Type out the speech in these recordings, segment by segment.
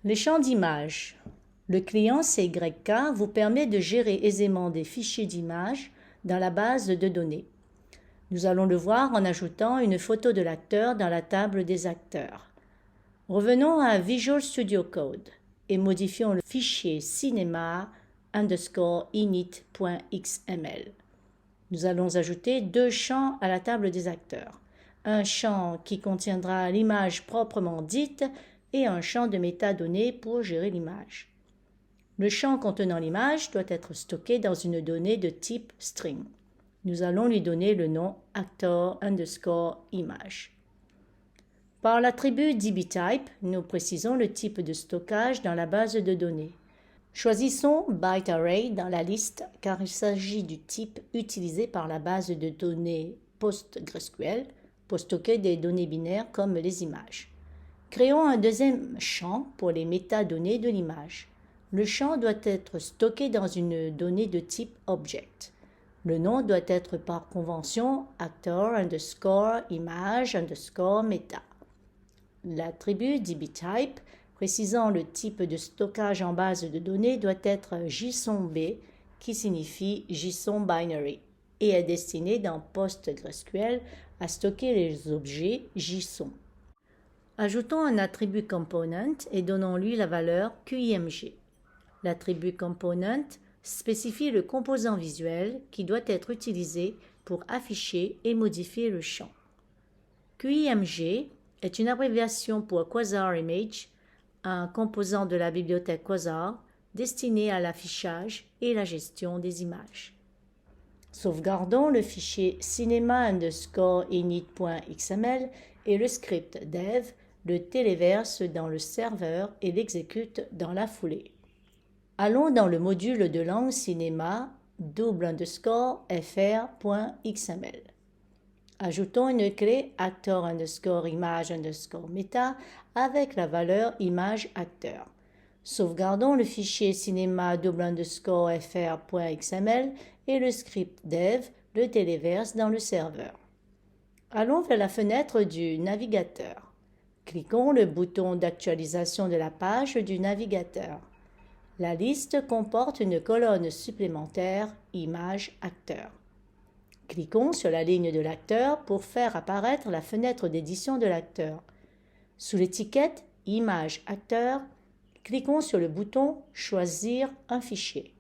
Les champs d'images. Le client CYK vous permet de gérer aisément des fichiers d'images dans la base de données. Nous allons le voir en ajoutant une photo de l'acteur dans la table des acteurs. Revenons à Visual Studio Code et modifions le fichier cinema_init.xml. Nous allons ajouter deux champs à la table des acteurs. Un champ qui contiendra l'image proprement dite et un champ de métadonnées pour gérer l'image. Le champ contenant l'image doit être stocké dans une donnée de type string. Nous allons lui donner le nom actor_image. Par l'attribut dbType, nous précisons le type de stockage dans la base de données. Choisissons ByteArray dans la liste car il s'agit du type utilisé par la base de données PostgreSQL pour stocker des données binaires comme les images. Créons un deuxième champ pour les métadonnées de l'image. Le champ doit être stocké dans une donnée de type Object. Le nom doit être par convention actor_image_meta. L'attribut dbType précisant le type de stockage en base de données doit être JSON-B qui signifie JSON Binary et est destiné dans PostgreSQL à stocker les objets JSON. Ajoutons un attribut component et donnons-lui la valeur QIMG. L'attribut component spécifie le composant visuel qui doit être utilisé pour afficher et modifier le champ. QIMG est une abréviation pour Quasar Image, un composant de la bibliothèque Quasar destiné à l'affichage et la gestion des images. Sauvegardons le fichier cinema_init.xml et le script dev le téléverse dans le serveur et l'exécute dans la foulée. Allons dans le module de langue cinéma _fr.xml. Ajoutons une clé actor_image_meta avec la valeur image acteur. Sauvegardons le fichier cinema_fr.xml et le script dev le téléverse dans le serveur. Allons vers la fenêtre du navigateur. Cliquons le bouton d'actualisation de la page du navigateur. La liste comporte une colonne supplémentaire Image acteur. Cliquons sur la ligne de l'acteur pour faire apparaître la fenêtre d'édition de l'acteur. Sous l'étiquette Image acteur, cliquons sur le bouton Choisir un fichier.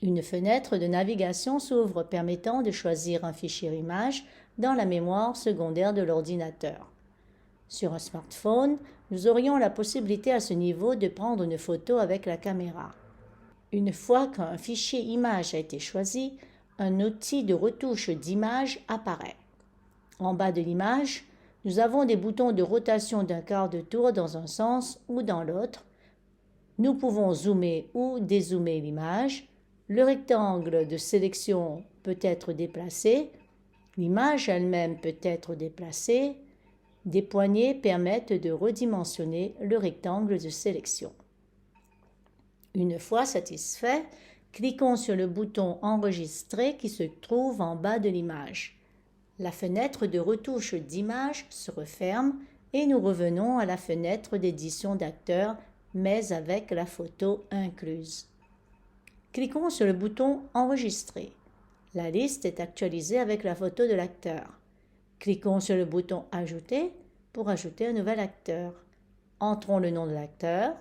Une fenêtre de navigation s'ouvre permettant de choisir un fichier image dans la mémoire secondaire de l'ordinateur. Sur un smartphone, nous aurions la possibilité à ce niveau de prendre une photo avec la caméra. Une fois qu'un fichier image a été choisi, un outil de retouche d'image apparaît. En bas de l'image, nous avons des boutons de rotation d'un quart de tour dans un sens ou dans l'autre. Nous pouvons zoomer ou dézoomer l'image. Le rectangle de sélection peut être déplacé. L'image elle-même peut être déplacée. Des poignées permettent de redimensionner le rectangle de sélection. Une fois satisfait, cliquons sur le bouton Enregistrer qui se trouve en bas de l'image. La fenêtre de retouche d'image se referme et nous revenons à la fenêtre d'édition d'acteur, mais avec la photo incluse. Cliquons sur le bouton Enregistrer. La liste est actualisée avec la photo de l'acteur. Cliquons sur le bouton Ajouter pour ajouter un nouvel acteur. Entrons le nom de l'acteur.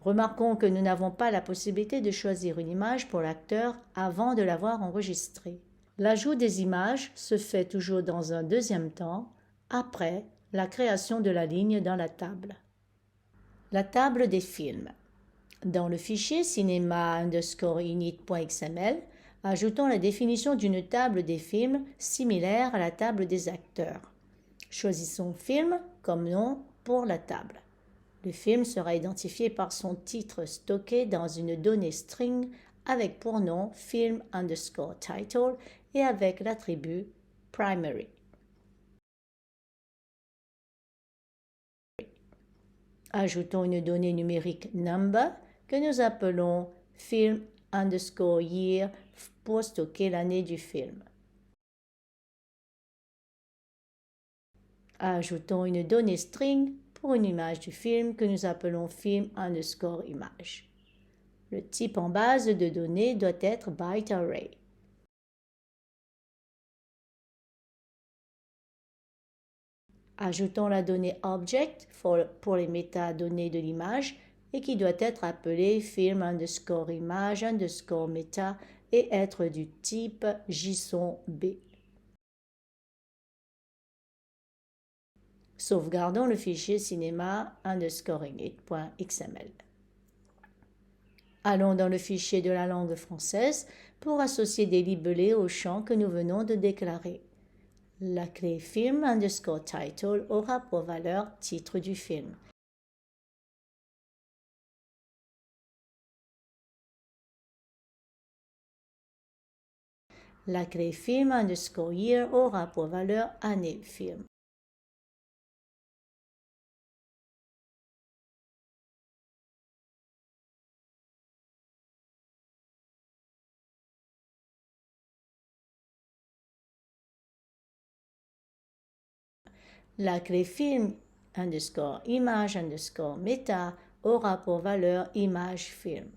Remarquons que nous n'avons pas la possibilité de choisir une image pour l'acteur avant de l'avoir enregistré. L'ajout des images se fait toujours dans un deuxième temps, après la création de la ligne dans la table. La table des films. Dans le fichier cinema_init.xml, ajoutons la définition d'une table des films similaire à la table des acteurs. Choisissons Film comme nom pour la table. Le film sera identifié par son titre stocké dans une donnée string avec pour nom film_title et avec l'attribut primary. Ajoutons une donnée numérique number que nous appelons film_year pour stocker l'année du film. Ajoutons une donnée string pour une image du film que nous appelons film underscore image. Le type en base de données doit être byte array. Ajoutons la donnée object pour les métadonnées de l'image et qui doit être appelée film underscore image underscore meta et être du type JSON-B. Sauvegardons le fichier cinéma underscoring.xml. Allons dans le fichier de la langue française pour associer des libellés au champ que nous venons de déclarer. La clé film underscore title aura pour valeur titre du film. La clé film underscore year aura pour valeur année film. La clé film underscore image underscore meta aura pour valeur image film.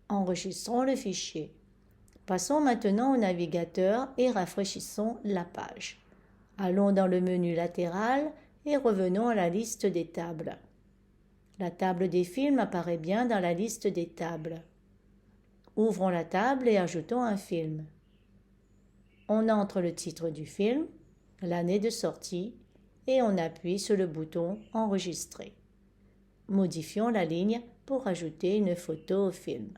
Enregistrons le fichier. Passons maintenant au navigateur et rafraîchissons la page. Allons dans le menu latéral et revenons à la liste des tables. La table des films apparaît bien dans la liste des tables. Ouvrons la table et ajoutons un film. On entre le titre du film, l'année de sortie et on appuie sur le bouton Enregistrer. Modifions la ligne pour ajouter une photo au film.